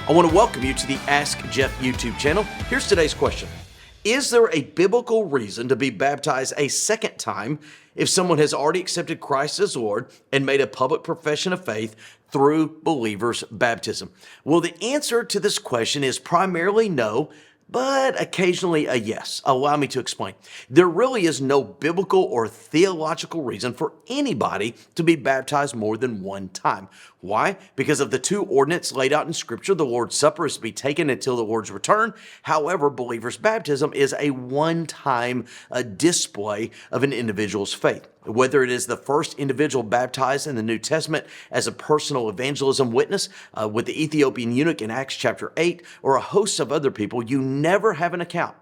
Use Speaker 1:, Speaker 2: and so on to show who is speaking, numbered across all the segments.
Speaker 1: I want to welcome you to the Ask Jeff YouTube channel. Here's today's question. Is there a biblical reason to be baptized a second time if someone has already accepted Christ as Lord and made a public profession of faith through believers' baptism? Well, the answer to this question is primarily no, but occasionally a yes. Allow me to explain. There really is no biblical or theological reason for anybody to be baptized more than one time. Why? Because of the two ordinances laid out in Scripture. The Lord's Supper is to be taken until the Lord's return. However, believers' baptism is a one-time display of an individual's faith. Whether it is the first individual baptized in the New Testament as a personal evangelism witness with the Ethiopian eunuch in Acts chapter 8, or a host of other people, you never have an account.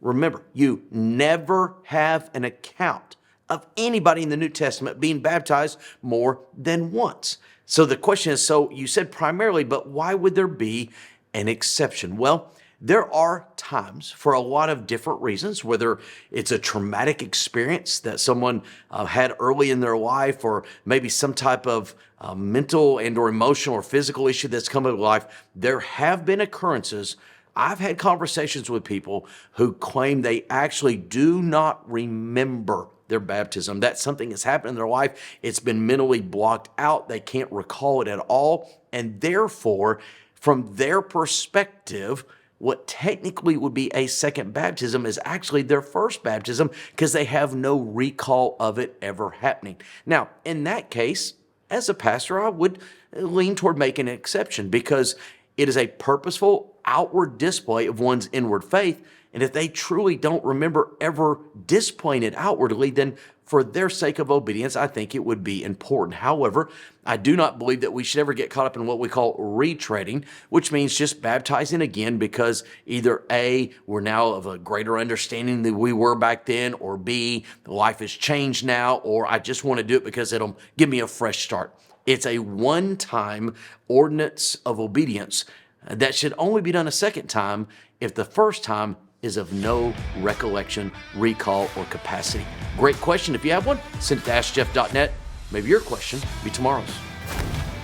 Speaker 1: Remember, you never have an account of anybody in the New Testament being baptized more than once. So the question is, so you said primarily, but why would there be an exception? Well, there are times for a lot of different reasons, whether it's a traumatic experience that someone had early in their life, or maybe some type of mental and or emotional or physical issue that's come into life. There have been occurrences. I've had conversations with people who claim they actually do not remember their baptism. That something has happened in their life. It's been mentally blocked out. They can't recall it at all. And therefore, from their perspective, what technically would be a second baptism is actually their first baptism because they have no recall of it ever happening. Now, in that case, as a pastor, I would lean toward making an exception because it is a purposeful outward display of one's inward faith. And if they truly don't remember ever displaying it outwardly, then for their sake of obedience, I think it would be important. However, I do not believe that we should ever get caught up in what we call retreading, which means just baptizing again because either A, we're now of a greater understanding than we were back then, or B, life has changed now, or I just want to do it because it'll give me a fresh start. It's a one-time ordinance of obedience that should only be done a second time if the first time is of no recollection, recall, or capacity. Great question. If you have one, send it to AskJeff.net. Maybe your question will be tomorrow's.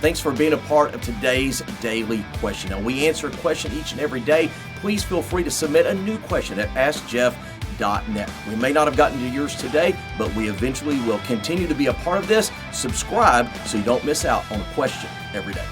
Speaker 1: Thanks for being a part of today's daily question. Now, we answer a question each and every day. Please feel free to submit a new question at AskJeff.net. We may not have gotten to yours today, but we eventually will continue to be a part of this. Subscribe so you don't miss out on a question every day.